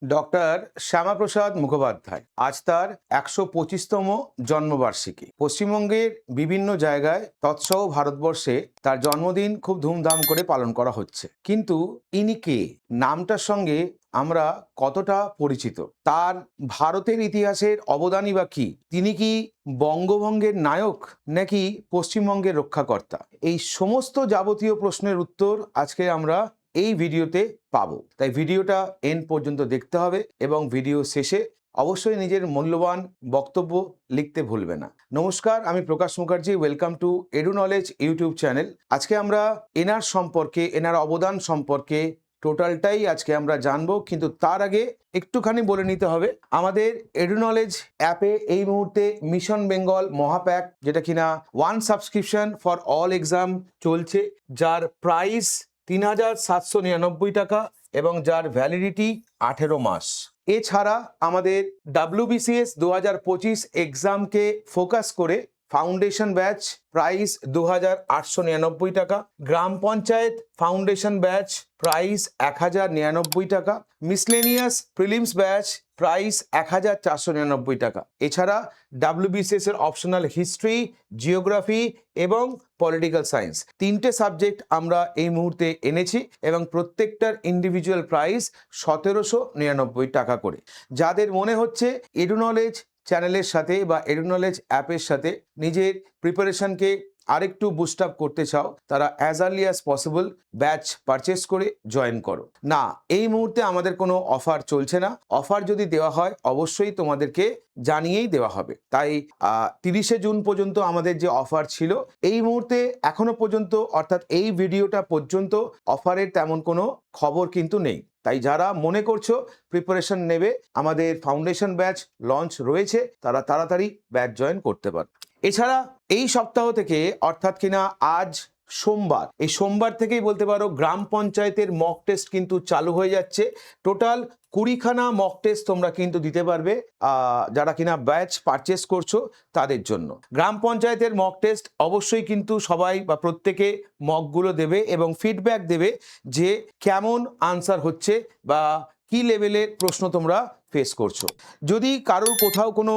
Doctor Shyamaprasad Mukhopadhyay আজ তার ১২৫তম জন্মবার্ষিকী। পশ্চিমবঙ্গের বিভিন্ন জায়গায় তৎসহ ভারতবর্ষে তার জন্মদিন খুব ধুমধাম করে পালন করা হচ্ছে। কিন্তু ইনি কে? নামটার সঙ্গে আমরা কতটা পরিচিত? তার ভারতের ইতিহাসের অবদানই বা কি? তিনি কি বঙ্গভঙ্গের নায়ক নাকি পশ্চিমবঙ্গের রক্ষাকর্তা? এই সমস্ত যাবতীয় প্রশ্নের উত্তর আজকে আমরা এই ভিডিওতে পাবো। তাই ভিডিওটা এন্ড পর্যন্ত দেখতে হবে এবং ভিডিও শেষে অবশ্যই নিজের মূল্যবান বক্তব্য লিখতে ভুলবে না। নমস্কার, আমি Prakash Mukherjee. Welcome to Edu Knowledge YouTube channel. আজকে আমরা এনার সম্পর্কে, এনার অবদান সম্পর্কে টোটালটাই আজকে আমরা জানবো, কিন্তু তার আগে একটুখানি বলে নিতে হবে আমাদের এডু নলেজ অ্যাপে এই মুহূর্তে মিশন বেঙ্গল মহাপ্যাক, যেটা কিনা 1 সাবস্ক্রিপশন ফর অল এক্সাম চলছে, যার প্রাইস ৩,৭৯৯ টাকা এবং যার ভ্যালিডিটি ১৮ মাস। এছাড়া আমাদের WBCS ২০২৫ এক্সামকে ফোকাস করে ফাউন্ডেশন ব্যাচ প্রাইস ২,৮৯৯ টাকা, গ্রাম পঞ্চায়েত ফাউন্ডেশন ব্যাচ প্রাইস ১,০৯৯ টাকা, মিসলেনিয়াস প্রিলিমস ব্যাচ প্রাইস ১,৪৯৯ টাকা। এছাড়া WBCS এর অপশনাল হিস্ট্রি, জিওগ্রাফি এবং পলিটিক্যাল সায়েন্স 3টে সাবজেক্ট আমরা এই মুহূর্তে এনেছি এবং প্রত্যেকটার ইন্ডিভিজুয়াল প্রাইস ১৭৯৯ টাকা করে। যাদের মনে হচ্ছে এডু নলেজ চ্যানেলের সাথে বা এডু নলেজ অ্যাপের সাথে নিজের প্রিপারেশনকে আরেকটু বুস্ট আপ করতে চাও, তারা as early as possible batch purchase করে জয়েন করো। না, এই মুহূর্তে আমাদের কোনো অফার চলছে না। অফার যদি দেওয়া হয় অবশ্যই তোমাদেরকে জানিয়েই দেওয়া হবে। তাই ৩০শে জুন পর্যন্ত আমাদের যে অফার ছিল, এই মুহূর্তে এখনো পর্যন্ত অর্থাৎ এই ভিডিওটা পর্যন্ত অফারের তেমন কোনো খবর কিন্তু নেই। তাই যারা মনে করছো প্রিপারেশন নেবে, আমাদের ফাউন্ডেশন ব্যাচ লঞ্চ রয়েছে, তারা তাড়াতাড়ি ব্যাচ জয়েন করতে পারে। এছাড়া এই সপ্তাহ থেকে অর্থাৎ কিনা আজ সোমবার, এই সোমবার থেকেই বলতে পারো গ্রাম পঞ্চায়েতের মক টেস্ট কিন্তু চালু হয়ে যাচ্ছে। টোটাল 20খানা মক টেস্ট তোমরা কিন্তু দিতে পারবে যারা কিনা ব্যাচ পারচেস করছো তাদের জন্য। গ্রাম পঞ্চায়েতের মক টেস্ট অবশ্যই কিন্তু সবাই বা প্রত্যেকে মকগুলো দেবে এবং ফিডব্যাক দেবে যে কেমন আনসার হচ্ছে বা কি লেভেলের প্রশ্ন তোমরা ফেস করছো। যদি কারোর কোথাও কোনো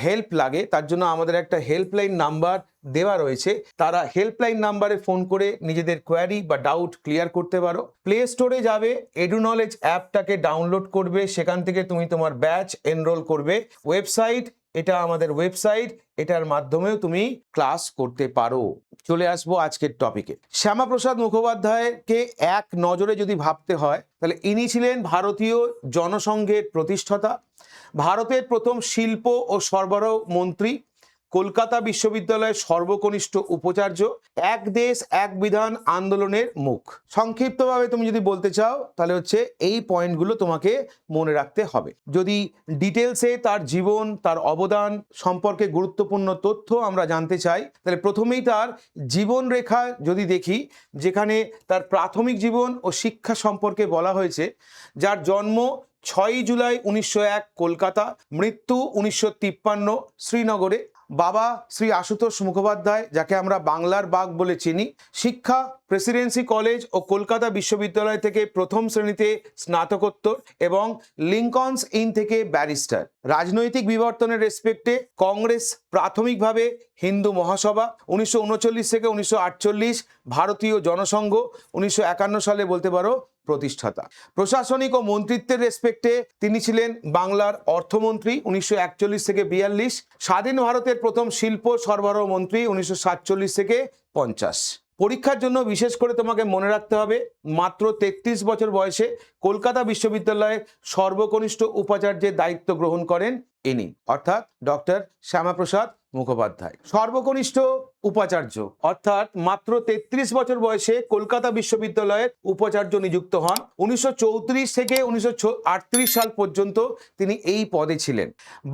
হেল্প লাগে, তার জন্য আমাদের একটা হেল্পলাইন নাম্বার দেওয়া রয়েছে। তারা হেল্পলাইন নাম্বারে ফোন করে নিজেদের কোয়ারি বা ডাউট ক্লিয়ার করতে পারো। প্লে স্টোরে যাবে, এডু নলেজ অ্যাপটাকে ডাউনলোড করবে, সেখান থেকে তুমি তোমার ব্যাচ এনরোল করবে। ওয়েবসাইট, এটা আমাদের ওয়েবসাইট, এটার মাধ্যমেও তুমি ক্লাস করতে পারো। চলে আসবো আজকের টপিকে। শ্যামাপ্রসাদ মুখোপাধ্যায়কে এক নজরে যদি ভাবতে হয়, তাহলে ইনি ছিলেন ভারতীয় জনসংঘের প্রতিষ্ঠাতা, ভারতের প্রথম শিল্প ও সরবরাহ মন্ত্রী, কলকাতা বিশ্ববিদ্যালয়ের সর্বকনিষ্ঠ উপাচার্য, এক দেশ এক বিধান আন্দোলনের মুখ। সংক্ষিপ্তভাবে তুমি যদি বলতে চাও তাহলে হচ্ছে এই পয়েন্টগুলো তোমাকে মনে রাখতে হবে। যদি ডিটেলসে তার জীবন, তার অবদান সম্পর্কে গুরুত্বপূর্ণ তথ্য আমরা জানতে চাই, তাহলে প্রথমেই তার জীবন রেখা যদি দেখি, যেখানে তার প্রাথমিক জীবন ও শিক্ষা সম্পর্কে বলা হয়েছে, যার জন্ম 6ই জুলাই 1901 কলকাতা, মৃত্যু 1953 শ্রীনগরে। বাবা শ্রী আশুতোষ মুখোপাধ্যায়, যাকে আমরা বাংলার বাঘ বলে চিনি। শিক্ষা প্রেসিডেন্সি কলেজ ও কলকাতা বিশ্ববিদ্যালয় থেকে প্রথম শ্রেণীতে স্নাতকোত্তর এবং লিঙ্কনস ইন থেকে ব্যারিস্টার। রাজনৈতিক বিবর্তনের রেসপেক্টে কংগ্রেস, প্রাথমিকভাবে হিন্দু মহাসভা 1939 থেকে 1948, ভারতীয় জনসংঘ 1951 সালে বলতে পারো প্রতিষ্ঠাতা। প্রশাসনিক ও মন্ত্রিত্বের রেসপেক্টে তিনি ছিলেন বাংলার অর্থমন্ত্রী 1941 থেকে 42, স্বাধীন ভারতের প্রথম শিল্প সরবরাহ মন্ত্রী 1947 থেকে 50। পরীক্ষার জন্য বিশেষ করে তোমাকে মনে রাখতে হবে, মাত্র 33 বছর বয়সে কলকাতা বিশ্ববিদ্যালয়ের সর্বকনিষ্ঠ উপাচার্যের দায়িত্ব গ্রহণ করেন ইনি, অর্থাৎ ডক্টর শ্যামাপ্রসাদ মুখোপাধ্যায়। সর্বকনিষ্ঠ উপাচার্য অর্থাৎ মাত্র 33 বছর বয়সে কলকাতা বিশ্ববিদ্যালয়ের উপাচার্য নিযুক্ত হন। 1934 থেকে 1938 সাল পর্যন্ত তিনি এই পদে ছিলেন।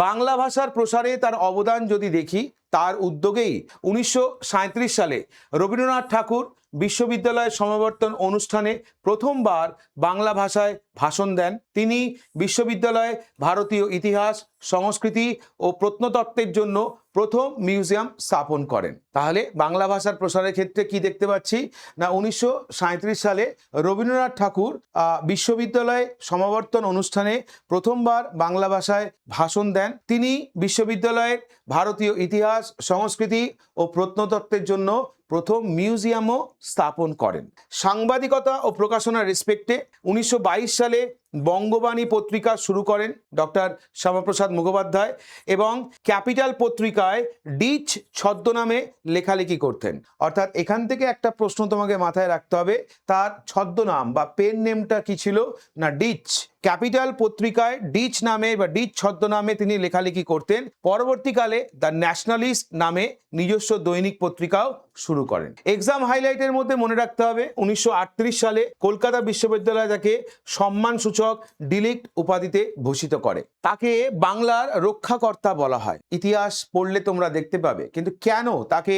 বাংলা ভাষার প্রসারে তার অবদান যদি দেখি, তার উদ্যোগেই 1937 সালে রবীন্দ্রনাথ ঠাকুর বিশ্ববিদ্যালয় সমাবর্তন অনুষ্ঠানে প্রথমবার বাংলা ভাষায় ভাষণ দেন। তিনি বিশ্ববিদ্যালয়ে ভারতীয় ইতিহাস, সংস্কৃতি ও প্রত্নতত্ত্বের জন্য প্রথম মিউজিয়াম স্থাপন করেন। তাহলে বাংলা ভাষার প্রসারের ক্ষেত্রে কি দেখতে পাচ্ছি না, 1937 সালে রবীন্দ্রনাথ ঠাকুর বিশ্ববিদ্যালয়ে সমাবর্তন অনুষ্ঠানে প্রথমবার বাংলা ভাষায় ভাষণ দেন। তিনি বিশ্ববিদ্যালয়ের ভারতীয় ইতিহাস, সংস্কৃতি ও প্রত্নতত্ত্বের জন্য প্রথম মিউজিয়ামও স্থাপন করেন। সাংবাদিকতা ও প্রকাশনার রেসপেক্টে 1922 সালে বঙ্গবাণী পত্রিকা শুরু করেন ডক্টর শ্যামাপ্রসাদ মুখোপাধ্যায় এবং ক্যাপিটাল পত্রিকায় ডিচ ছদ্মনামে লেখালেখি করতেন। অর্থাৎ এখান থেকে একটা প্রশ্ন তোমাকে মাথায় রাখতে হবে, তার ছদ্মনাম বা পেন নেমটা কি ছিল না ডিচ। ক্যাপিটাল পত্রিকায় ডিচ নামে বা ডিচ ছদ্মনামে তিনি লেখালেখি করতেন। পরবর্তীকালে দ্য ন্যাশনালিস্ট নামে নিজস্ব দৈনিক পত্রিকাও শুরু করেন। এক্সাম হাইলাইটের মধ্যে মনে রাখতে হবে 1938 সালে কলকাতা বিশ্ববিদ্যালয় তাকে সম্মানসূচক ডিলিট উপাধিতে ভূষিত করে। তাকে বাংলার রক্ষাকর্তা বলা হয়। ইতিহাস পড়লে তোমরা দেখতে পাবে। কিন্তু কেন তাকে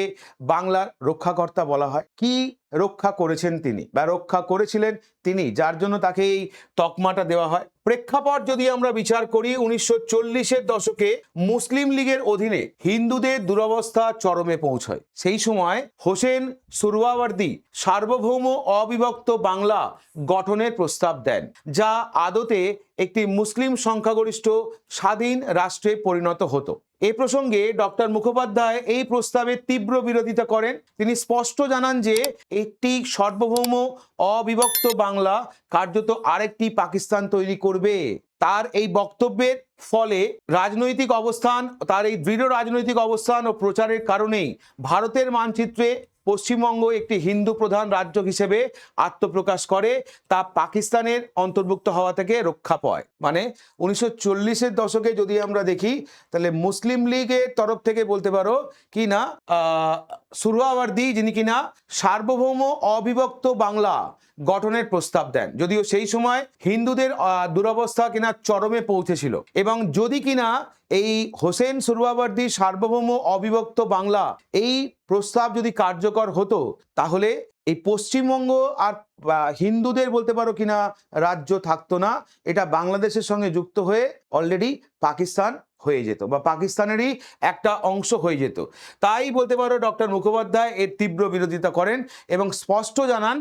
বাংলার রক্ষাকর্তা বলা হয়? কি রক্ষা করেছেন তিনি বা রক্ষা করেছিলেন তিনি, যার জন্য তাকে এই তকমাটা দেওয়া হয়? প্রেক্ষাপট যদি আমরা বিচার করি, 1940-এর দশকে মুসলিম লীগের অধীনে হিন্দুদের দুরবস্থা চরমে পৌঁছয়। সেই সময় হোসেন সুহরাওয়ার্দী সার্বভৌম অবিভক্ত বাংলা গঠনের প্রস্তাব দেন, যা আদতে একটি মুসলিম সংখ্যাগরিষ্ঠ স্বাধীন রাষ্ট্রে পরিণত হতো। এ প্রসঙ্গে ডক্টর মুখোপাধ্যায় এই প্রস্তাবের তীব্র বিরোধিতা করেন। তিনি স্পষ্ট জানান যে একটি সার্বভৌম অবিভক্ত বাংলা কার্যত আরেকটি পাকিস্তান তৈরি করবে। তার এই বক্তব্যের ফলে রাজনৈতিক অবস্থান, তার এই দৃঢ় রাজনৈতিক অবস্থান ও প্রচারের কারণেই ভারতের মানচিত্রে পশ্চিমবঙ্গ একটি হিন্দু প্রধান রাজ্য হিসেবে আত্মপ্রকাশ করে, তা পাকিস্তানের অন্তর্ভুক্ত হওয়া থেকে রক্ষা পায়। মানে 1940-এর দশকে যদি আমরা দেখি, তাহলে মুসলিম লীগের তরফ থেকে বলতে পারো কি না সুহরাওয়ার্দী, যিনি কিনা সার্বভৌম অবিভক্ত বাংলা গঠনের প্রস্তাব দেন, যদিও সেই সময় হিন্দুদের দুরবস্থা কিনা চরমে পৌঁছেছিল। এবং যদি কিনা এই হোসেন সুহরাওয়ার্দী সার্বভৌম অবিভক্ত বাংলা এই প্রস্তাব যদি কার্যকর হতো, তাহলে এই পশ্চিমবঙ্গ আর হিন্দুদের বলতে পারো কিনা রাজ্য থাকতো না, এটা বাংলাদেশের সঙ্গে যুক্ত হয়ে অলরেডি পাকিস্তান হয়ে যেত বা পাকিস্তানেরই একটা অংশ হয়ে যেত। তাই বলতে পারো ডক্টর মুখোপাধ্যায় এর তীব্র বিরোধিতা করেন এবং স্পষ্ট জানান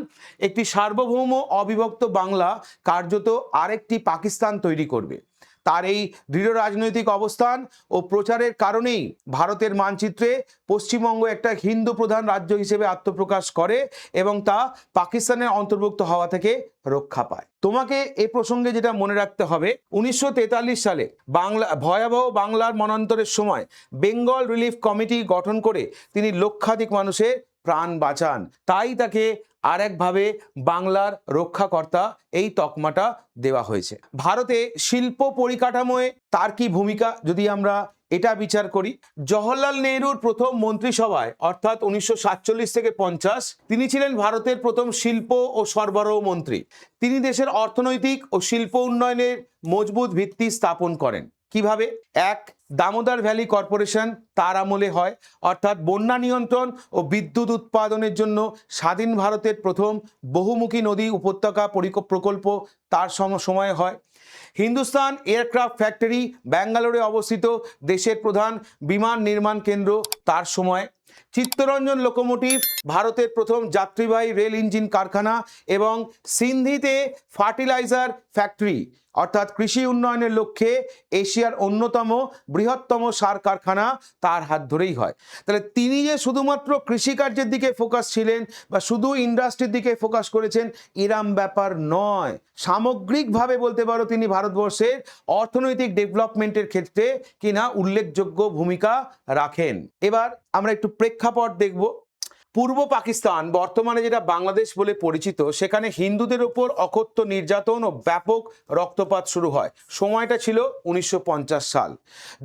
একটি সার্বভৌম অবিভক্ত বাংলা কার্যত আরেকটি পাকিস্তান তৈরি করবে। তার এই দৃঢ় রাজনৈতিক অবস্থান ও প্রচারের কারণেই ভারতের মানচিত্রে পশ্চিমবঙ্গ একটা হিন্দু প্রধান রাজ্য হিসেবে আত্মপ্রকাশ করে এবং তা পাকিস্তানের অন্তর্ভুক্ত হওয়া থেকে রক্ষা পায়। তোমাকে এ প্রসঙ্গে যেটা মনে রাখতে হবে, 1943 সালে ভয়াবহ বাংলার মনান্তরের সময় বেঙ্গল রিলিফ কমিটি গঠন করে তিনি লক্ষাধিক মানুষের প্রাণ বাঁচান। তাই তাকে আরেকভাবে বাংলার রক্ষাকর্তা এই তকমাটা দেওয়া হয়েছে। ভারতে শিল্প পরিকাঠামোয় তার কি ভূমিকা যদি আমরা এটা বিচার করি, জওহরলাল নেহরুর প্রথম মন্ত্রিসভায় অর্থাৎ 1947 থেকে 50 তিনি ছিলেন ভারতের প্রথম শিল্প ও সরবরাহ মন্ত্রী। তিনি দেশের অর্থনৈতিক ও শিল্প উন্নয়নের মজবুত ভিত্তি স্থাপন করেন। কিভাবে? এক, দামোদর ভ্যালি কর্পোরেশন তার আমলে হয়, অর্থাৎ বন্যা নিয়ন্ত্রণ ও বিদ্যুৎ উৎপাদনের জন্য স্বাধীন ভারতের প্রথম বহুমুখী নদী উপত্যকা প্রকল্প তার সময়ে হয়। হিন্দুস্তান এয়ারক্রাফট ফ্যাক্টরি ব্যাঙ্গালোরে অবস্থিত দেশের প্রধান বিমান নির্মাণ কেন্দ্র তার সময়। চিত্তরঞ্জন লোকোমোটিভ ভারতের প্রথম যাত্রীবাহী রেল ইঞ্জিন কারখানা এবং সিন্ধিতে ফার্টিলাইজার ফ্যাক্টরি অর্থাৎ কৃষি উন্নয়নের লক্ষ্যে এশিয়ার অন্যতম বৃহত্তম সার কারখানা তার হাত ধরেই হয়। তাহলে তিনি যে শুধুমাত্র কৃষিকার্যের দিকে ফোকাস ছিলেন বা শুধু ইন্ডাস্ট্রির দিকে ফোকাস করেছেন এরম ব্যাপার নয়, সামগ্রিকভাবে বলতে পারো তিনি ভারতবর্ষের অর্থনৈতিক ডেভেলপমেন্টের ক্ষেত্রে কিনা উল্লেখযোগ্য ভূমিকা রাখেন। এবার আমরা একটু প্রেক্ষাপট দেখব। পূর্ব পাকিস্তান, বর্তমানে যেটা বাংলাদেশ বলে পরিচিত, সেখানে হিন্দুদের উপর অকথ্য নির্যাতন ও ব্যাপক রক্তপাত শুরু হয়। সময়টা ছিল 1950 সাল,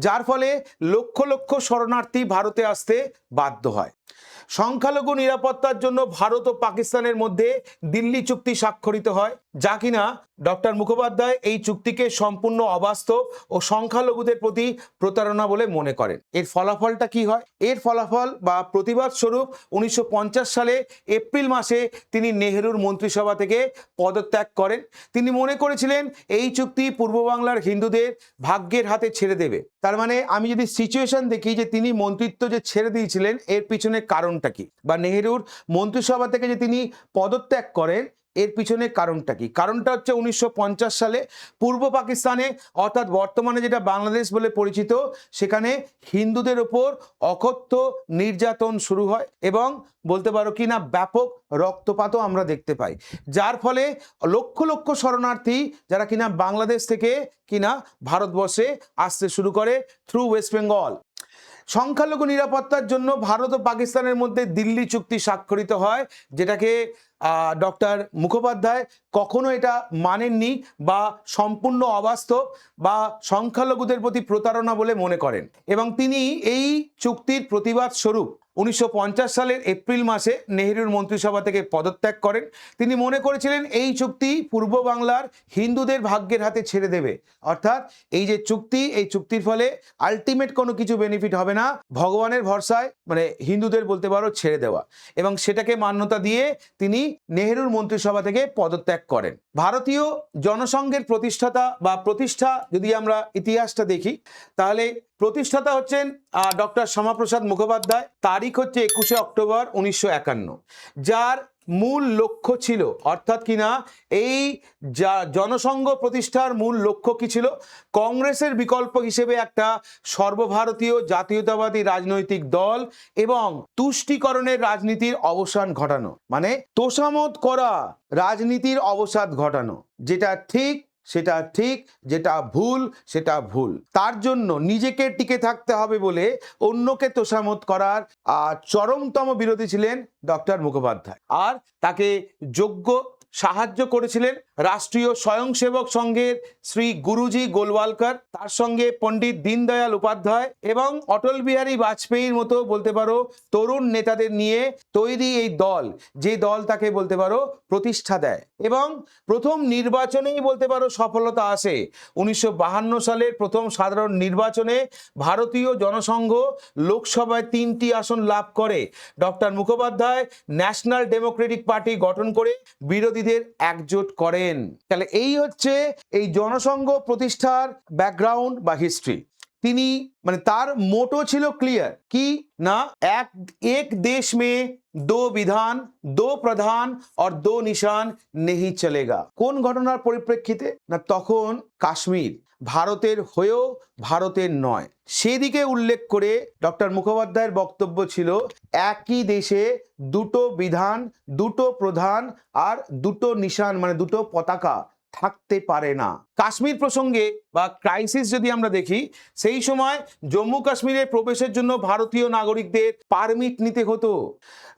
যার ফলে লক্ষ লক্ষ শরণার্থী ভারতে আসতে বাধ্য হয়। সংখ্যালঘু নিরাপত্তার জন্য ভারত ও পাকিস্তানের মধ্যে দিল্লি চুক্তি স্বাক্ষরিত হয়, যা কিনা ডক্টর মুখোপাধ্যায় এই চুক্তিকে সম্পূর্ণ অবাস্তব ও সংখ্যালঘুদের প্রতি প্রতারণা বলে মনে করেন। এর ফলাফলটা কি হয়? এর ফলাফল বা প্রতিবাদ স্বরূপ 1950 সালে এপ্রিল মাসে তিনি নেহেরুর মন্ত্রিসভা থেকে পদত্যাগ করেন। তিনি মনে করেছিলেন এই চুক্তি পূর্ব বাংলার হিন্দুদের ভাগ্যের হাতে ছেড়ে দেবে। তার মানে আমি যদি সিচুয়েশন দেখি যে তিনি মন্ত্রিত্ব যে ছেড়ে দিয়েছিলেন, এর পিছনে কারণটা কি, বা নেহেরুর মন্ত্রিসভা থেকে যে তিনি পদত্যাগ করেন এর পিছনে কারণটা কি? কারণটা হচ্ছে 1950 সালে পূর্ব পাকিস্তানে, অর্থাৎ বর্তমানে যেটা বাংলাদেশ বলে পরিচিত, সেখানে হিন্দুদের ওপর অকথ্য নির্যাতন শুরু হয় এবং বলতে পারো কি না ব্যাপক রক্তপাতও আমরা দেখতে পাই, যার ফলে লক্ষ লক্ষ শরণার্থী যারা কিনা বাংলাদেশ থেকে কিনা ভারতবর্ষে আসতে শুরু করে থ্রু ওয়েস্ট বেঙ্গল। সংখ্যালঘু নিরাপত্তার জন্য ভারত ও পাকিস্তানের মধ্যে দিল্লি চুক্তি স্বাক্ষরিত হয়, যেটাকে ডক্টর মুখোপাধ্যায় কখনো এটা মানেননি বা সম্পূর্ণ অবাস্তব বা সংখ্যালঘুদের প্রতি প্রতারণা বলে মনে করেন, এবং তিনি এই চুক্তির প্রতিবাদ স্বরূপ 1950 সালের এপ্রিল মাসে নেহেরুর মন্ত্রিসভা থেকে পদত্যাগ করেন। তিনি মনে করেছিলেন এই চুক্তি পূর্ব বাংলার হিন্দুদের ভাগ্যের হাতে ছেড়ে দেবে, অর্থাৎ এই যে চুক্তি, এই চুক্তির ফলে আলটিমেট কোনো কিছু বেনিফিট হবে না, ভগবানের ভরসায় মানে হিন্দুদের বলতে পারো ছেড়ে দেওয়া, এবং সেটাকে মান্যতা দিয়ে তিনি নেহেরুর মন্ত্রিসভা থেকে পদত্যাগ করেন। ভারতীয় জনসংঘের প্রতিষ্ঠাতা বা প্রতিষ্ঠা যদি আমরা ইতিহাসটা দেখি, তাহলে প্রতিষ্ঠাতা হচ্ছেন ডক্টর শ্যামাপ্রসাদ মুখোপাধ্যায়। তারিখ হচ্ছে 21শে অক্টোবর 1951, যার মূল লক্ষ্য ছিল, অর্থাৎ কিনা এই জনসংঘ প্রতিষ্ঠার মূল লক্ষ্য কি ছিল? কংগ্রেসের বিকল্প হিসেবে একটা সর্বভারতীয় জাতীয়তাবাদী রাজনৈতিক দল এবং তুষ্টিকরণের রাজনীতির অবসান ঘটানো, মানে তোষামোদ করা রাজনীতির অবসাদ ঘটানো, যেটা ঠিক সেটা ঠিক, যেটা ভুল সেটা ভুল। তার জন্য নিজেকে টিকে থাকতে হবে বলে অন্যকে তোষামোদ করার চরমতম বিরোধী ছিলেন ডক্টর মুখোপাধ্যায়, আর তাকে যোগ্য সাহায্য করেছিলেন রাষ্ট্রীয় স্বয়ংসেবক সংঘের শ্রী গুরুজি গোলওয়ালকর, তার সঙ্গে পণ্ডিত দীনদয়াল উপাধ্যায় এবং অটল বিহারী বাজপেয়ীর মতো বলতে পারো তরুণ নেতাদের নিয়ে তৈরি এই দল, যে দল তাকে বলতে পারো প্রতিষ্ঠা দেয় এবং প্রথম নির্বাচনেই বলতে পারো সফলতা আসে। 1952 সালের প্রথম সাধারণ নির্বাচনে ভারতীয় জনসংঘ লোকসভায় 3টি আসন লাভ করে। Doctor Mukhopadhyay national Democratic party গঠন করে বিরোধীদের একজোট করেন। তাহলে এই হচ্ছে এই জনসংঘ প্রতিষ্ঠার ব্যাকগ্রাউন্ড বা হিস্ট্রি। তিনি মানে তার মোটো ছিল ক্লিয়ার, কি না এক দেশ মে দো বিধান, দো প্রধান और दो निशान नहीं चलेगा। কোন ঘটনার পরিপ্রেক্ষিতে? না তখন কাশ্মীর ভারতের হয়েও ভারতের নয়, সেদিকে উল্লেখ করে ডক্টর মুখোপাধ্যায়ের বক্তব্য ছিল একই দেশে দুটো বিধান, দুটো প্রধান আর দুটো নিশান মানে দুটো পতাকা থাকতে পারে না। কাশ্মীর প্রসঙ্গে বা ক্রাইসিস যদি আমরা দেখি, সেই সময় জম্মু কাশ্মীরে প্রবেশের জন্য ভারতীয় নাগরিকদের পারমিট নিতে হতো।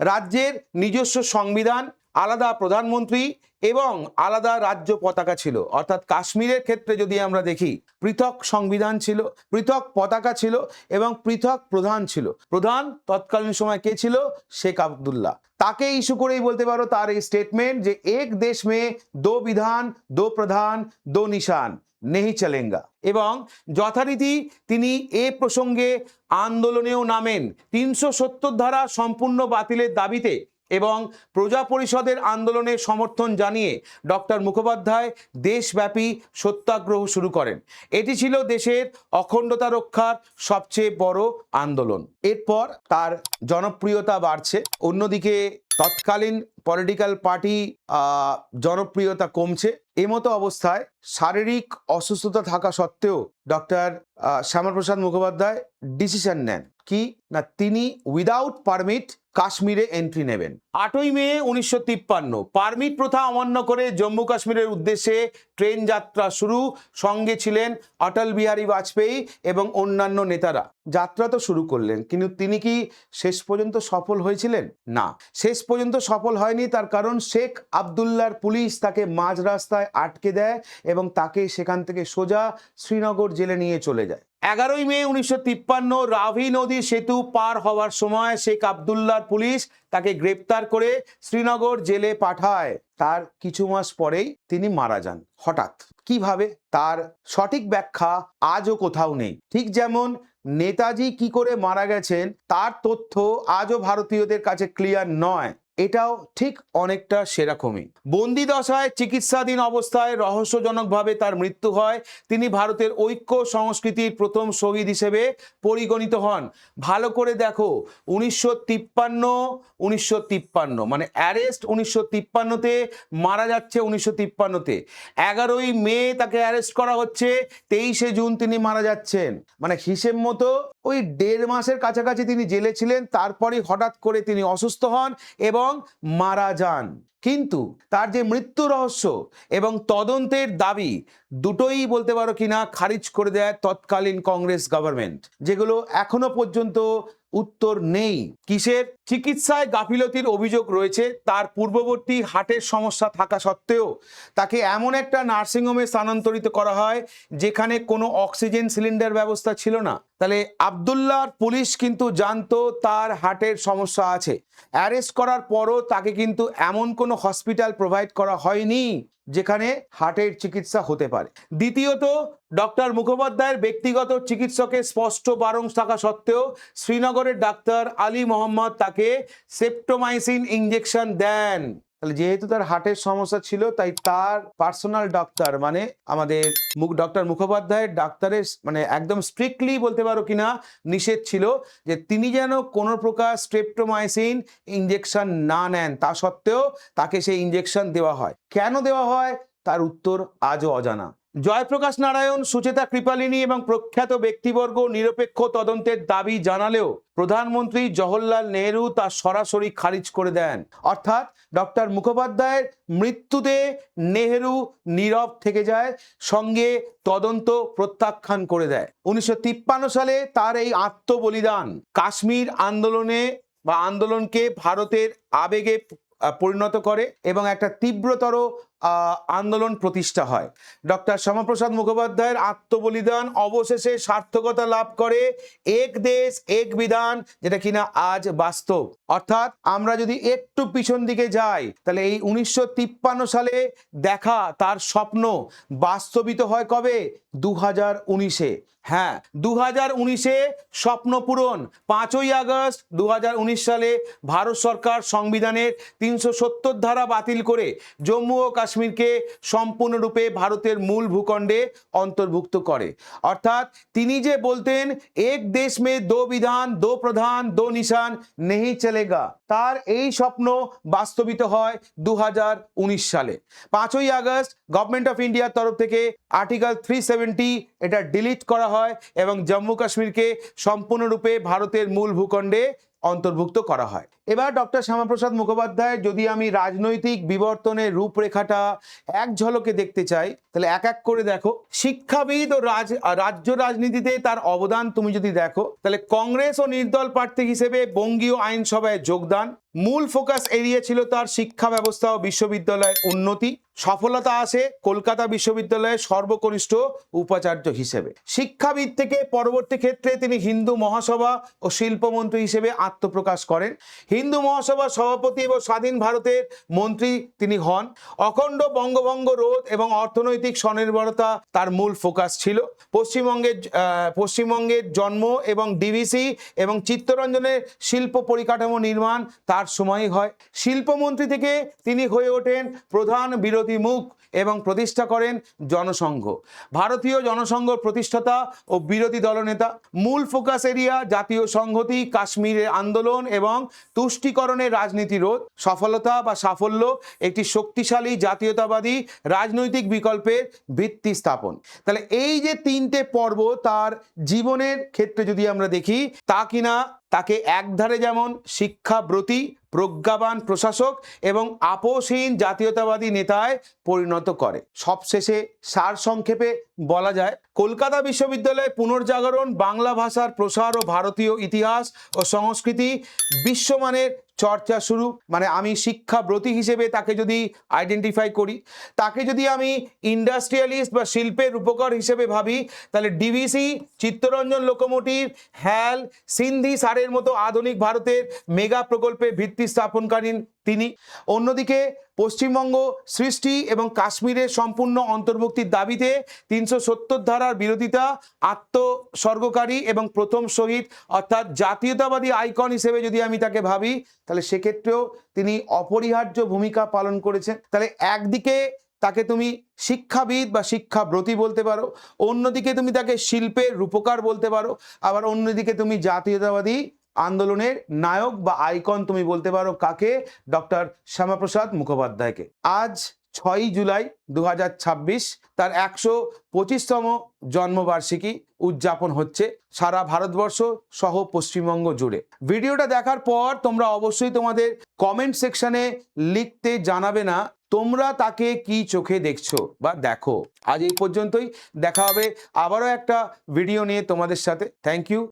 রাজ্যের নিজস্ব সংবিধান, আলাদা প্রধানমন্ত্রী এবং আলাদা রাজ্য পতাকা ছিল, অর্থাৎ কাশ্মীরের ক্ষেত্রে যদি আমরা দেখি পৃথক সংবিধান ছিল, পৃথক পতাকা ছিল এবং পৃথক প্রধান ছিল। প্রধান তৎকালীন সময় কে ছিল? শেখ আবদুল্লাহ। তাকে ইস্যু করেই বলতে পারো তার এই স্টেটমেন্ট যে এক দেশ মে দো বিধান, দো প্রধান, দো নিশান নেহি চলেঙ্গা, এবং যথারীতি তিনি এ প্রসঙ্গে আন্দোলনেও নামেন। 370 ধারা সম্পূর্ণ বাতিলের দাবিতে এবং প্রজা পরিষদের আন্দোলনে সমর্থন জানিয়ে ডক্টর মুখোপাধ্যায় দেশব্যাপী সত্যাগ্রহ শুরু করেন। এটি ছিল দেশের অখণ্ডতা রক্ষার সবচেয়ে বড় আন্দোলন। এরপর তার জনপ্রিয়তা বাড়ছে, অন্যদিকে তৎকালীন পলিটিক্যাল পার্টি জনপ্রিয়তা কমছে। এমতো অবস্থায় শারীরিক অসুস্থতা থাকা সত্ত্বেও ডক্টর শ্যামাপ্রসাদ মুখোপাধ্যায় ডিসিশন নেন কি না তিনি উইদাউট পারমিট কাশ্মীরে এন্ট্রি নেবেন। 8ই মে 1953 পারমিট প্রথা অমান্য করে জম্মু কাশ্মীরের উদ্দেশ্যে ট্রেন যাত্রা শুরু। সঙ্গে ছিলেন অটল বিহারী বাজপেয়ী এবং অন্যান্য নেতারা। যাত্রা তো শুরু করলেন, কিন্তু তিনি কি শেষ পর্যন্ত সফল হয়েছিলেন? না, শেষ পর্যন্ত সফল হয়নি। তার কারণ শেখ আবদুল্লাহর পুলিশ তাকে মাঝ রাস্তায় আটকে দেয় এবং তাকে সেখান থেকে সোজা শ্রীনগর জেলে নিয়ে চলে যায়। 11ই মে 1953 রাভি নদী সেতু পার হওয়ার সময় শেখ আবদুল্লাহর পুলিশ তাকে গ্রেপ্তার করে শ্রীনগর জেলে পাঠায়। তার কিছু মাস পরেই তিনি মারা যান। হঠাৎ কিভাবে, তার সঠিক ব্যাখ্যা আজও কোথাও নেই। ঠিক যেমন নেতাজি কি করে মারা গেছেন তার তথ্য আজও ভারতীয়দের কাছে ক্লিয়ার নয়, এটাও ঠিক অনেকটা সেরকমই। বন্দি দশায় চিকিৎসাধীন অবস্থায় রহস্যজনকভাবে তার মৃত্যু হয়। তিনি ভারতের ঐক্য সংস্কৃতির প্রথম শহীদ হিসেবে পরিগণিত হন। ভালো করে দেখো, 1953 মানে অ্যারেস্ট 1953-তে, মারা যাচ্ছে 1953-তে। 11ই মে তাকে অ্যারেস্ট করা হচ্ছে, 23শে জুন তিনি মারা যাচ্ছেন। মানে হিসেব মতো ওই 1.5 মাসের কাছাকাছি তিনি জেলে ছিলেন, তারপরই হঠাৎ করে তিনি অসুস্থ হন এবং মারা যান। কিন্তু তার যে মৃত্যু রহস্য এবং তদন্তের দাবি, দুটোই বলতে পারো কিনা খারিজ করে দেয় তৎকালীন কংগ্রেস গভর্নমেন্ট, যেগুলো এখনো পর্যন্ত উত্তর নেই। কিসের? চিকিৎসায় গাফিলতির অভিযোগ রয়েছে। তার পূর্ববর্তী হার্টের সমস্যা থাকা সত্ত্বেও তাকে এমন একটা নার্সিংহোমে স্থানান্তরিত করা হয় যেখানে কোনো অক্সিজেন সিলিন্ডার ব্যবস্থা ছিল না। তাহলে আবদুল্লাহর পুলিশ কিন্তু জানতো তার হার্টের সমস্যা আছে। অ্যারেস্ট করার পরও তাকে কিন্তু এমন কোনো হসপিটাল প্রোভাইড করা হয়নি যেখানে হার্টের চিকিৎসা হতে পারে। দ্বিতীয়ত, ডক্টর মুখোপাধ্যায়ের ব্যক্তিগত চিকিৎসকের স্পষ্ট বারণ থাকা সত্ত্বেও শ্রীনগরের ডাক্তার আলী মোহাম্মদ তাকে সেপ্টোমাইসিন ইঞ্জেকশন দেন। তাহলে যেহেতু তার হার্টের সমস্যা ছিল, তাই তার পার্সোনাল ডক্টর মানে আমাদের ডক্টর মুখোপাধ্যায়ের ডাক্তারের মানে একদম স্ট্রিক্টলি বলতে পারো কিনা নিষেধ ছিল যে তিনি যেন কোনো প্রকার স্ট্রেপ্টোমাইসিন ইঞ্জেকশন না নেন। তা সত্ত্বেও তাকে সেই ইঞ্জেকশন দেওয়া হয়। কেন দেওয়া হয় তার উত্তর আজও অজানা। জয়প্রকাশ নারায়ণ, সুচেতা কৃপালিনী এবং প্রখ্যাত ব্যক্তিবর্গ নিরপেক্ষ তদন্তের দাবি জানালেও প্রধানমন্ত্রী জওহরলাল নেহরু তা সরাসরি খারিজ করে দেন। অর্থাৎ ডক্টর মুখোপাধ্যায়ের মৃত্যুতে নেহরু নীরব থেকে যায়, সঙ্গে তদন্ত প্রত্যাখ্যান করে দেয়। 1953 সালে তার এই আত্মবলিদান কাশ্মীর আন্দোলনকে ভারতের আবেগে পরিণত করে এবং একটা তীব্রতর আন্দোলন প্রতিষ্ঠা হয়। ডক্টর শ্যামাপ্রসাদ মুখোপাধ্যায়ের আত্মবলিদান অবশেষে সার্থকতা লাভ করে এক দেশ এক বিধান, যেটা কিনা আজ বাস্তব। অর্থাৎ আমরা যদি একটু পিছন দিকে যাই, তাহলে এই 1953 সালে দেখা তার স্বপ্ন বাস্তবিত হয় কবে? 2019-এ। হ্যাঁ, 2019-এ স্বপ্ন পূরণ। 5ই আগস্ট 2019 সালে ভারত সরকার সংবিধানের 370 ধারা বাতিল করে জম্মু ও কাশ্মীরকে সম্পূর্ণরূপে ভারতের মূল ভূখণ্ডে অন্তর্ভুক্ত করে। অর্থাৎ তিনি যে বলতেন এক দেশ মে দো বিধান দো প্রধান দো নিশান নেহি চলেগা, তার এই স্বপ্ন বাস্তবিত হয় 2019 সালে। 5ই আগস্ট গভর্নমেন্ট অফ ইন্ডিয়ার তরফ থেকে আর্টিকেল 370 এটা ডিলিট করা হয় এবং জম্মু কাশ্মীরকে সম্পূর্ণরূপে ভারতের মূল ভূখণ্ডে অন্তর্ভুক্ত করা হয়। এবার ডক্টর শ্যামাপ্রসাদ মুখোপাধ্যায়ের যদি আমি রাজনৈতিক বিবর্তনের রূপরেখাটা এক ঝলকে দেখতে চাই, তাহলে এক এক করে দেখো। শিক্ষাবিদ ও রাজ্য রাজনীতিতে তার অবদান তুমি যদি দেখো, তাহলে কংগ্রেস ও নির্দল প্রার্থী হিসেবে বঙ্গীয় আইনসভায় যোগদান। মূল ফোকাস এরিয়া ছিল তার শিক্ষা ব্যবস্থা ও বিশ্ববিদ্যালয়ের উন্নতি। সফলতা আসে কলকাতা বিশ্ববিদ্যালয়ের সর্বকনিষ্ঠ উপাচার্য হিসেবে। শিক্ষাবিদ থেকে পরবর্তী ক্ষেত্রে তিনি হিন্দু মহাসভা ও শিল্পমন্ত্রী হিসেবে আত্মপ্রকাশ করেন। হিন্দু মহাসভার সভাপতি এবং স্বাধীন ভারতের মন্ত্রী তিনি হন। অখণ্ড বঙ্গভঙ্গ রোধ এবং অর্থনৈতিক স্বনির্ভরতা তার মূল ফোকাস ছিল। পশ্চিমবঙ্গের জন্ম এবং ডিভিসি এবং চিত্তরঞ্জনের শিল্প পরিকাঠামো নির্মাণ তার সময়ই হয়। শিল্পমন্ত্রী থেকে তিনি হয়ে ওঠেন প্রধান বিরোধী মুখ এবং প্রতিষ্ঠা করেন জনসংঘ। ভারতীয় জনসংঘ প্রতিষ্ঠাতা ও বিরোধী দলনেতা। মূল ফোকাস এরিয়া জাতীয় সংহতি, কাশ্মীরের আন্দোলন এবং তুষ্টিকরণের রাজনীতি রোধ। সফলতা বা সাফল্য একটি শক্তিশালী জাতীয়তাবাদী রাজনৈতিক বিকল্পের ভিত্তি স্থাপন। তাহলে এই যে 3টে পর্ব তার জীবনের ক্ষেত্রে যদি আমরা দেখি, তা কিনা তাকে একধারে যেমন শিক্ষাব্রতী, প্রজ্ঞাবান প্রশাসক এবং আপোষহীন জাতীয়তাবাদী নেতায় পরিণত করে। সবশেষে সারসংক্ষেপে বলা যায়, কলকাতা বিশ্ববিদ্যালয়ে পুনর্জাগরণ, বাংলা ভাষার প্রসার ও ভারতীয় ইতিহাস ও সংস্কৃতি বিশ্বমানের চর্চা শুরু, মানে আমি শিক্ষাব্রতী হিসেবে তাকে যদি আইডেন্টিফাই করি, তাকে যদি আমি ইন্ডাস্ট্রিয়ালিস্ট বা শিল্পের রূপকার হিসেবে ভাবি, তাহলে ডিভিসি, চিত্তরঞ্জন লোকোমোটিভ, হ্যাল, সিন্ধি সারের মতো আধুনিক ভারতের মেগা প্রকল্পে ভিত্তি স্থাপনকারী তিনি। অন্যদিকে পশ্চিমবঙ্গ সৃষ্টি এবং কাশ্মীরের সম্পূর্ণ অন্তর্ভুক্তির দাবিতে 370 ধারার বিরোধিতা, আত্মস্বর্গকারী এবং প্রথম শহীদ অর্থাৎ জাতীয়তাবাদী আইকন হিসেবে যদি আমি তাকে ভাবি, তাহলে সেক্ষেত্রেও তিনি অপরিহার্য ভূমিকা পালন করেছেন। তাহলে একদিকে তাকে তুমি শিক্ষাবিদ বা শিক্ষাব্রতী বলতে পারো, অন্যদিকে তুমি তাকে শিল্পের রূপকার বলতে পারো, আবার অন্যদিকে তুমি জাতীয়তাবাদী আন্দোলনের নায়ক বা আইকন তুমি বলতে পারো। কাকে? ডক্টর শ্যামাপ্রসাদ মুখোপাধ্যায়কে। আজ 6ই জুলাই 2026 তার 125তম জন্মবার্ষিকী উদযাপন হচ্ছে সারা ভারতবর্ষ সহ পশ্চিমবঙ্গ জুড়ে। ভিডিওটা দেখার পর তোমরা অবশ্যই তোমাদের কমেন্ট সেকশনে লিখতে জানাবে না তোমরা তাকে কি চোখে দেখছো বা দেখো। আজ এই পর্যন্তই, দেখা হবে আবারও একটা ভিডিও নিয়ে তোমাদের সাথে। Thank you.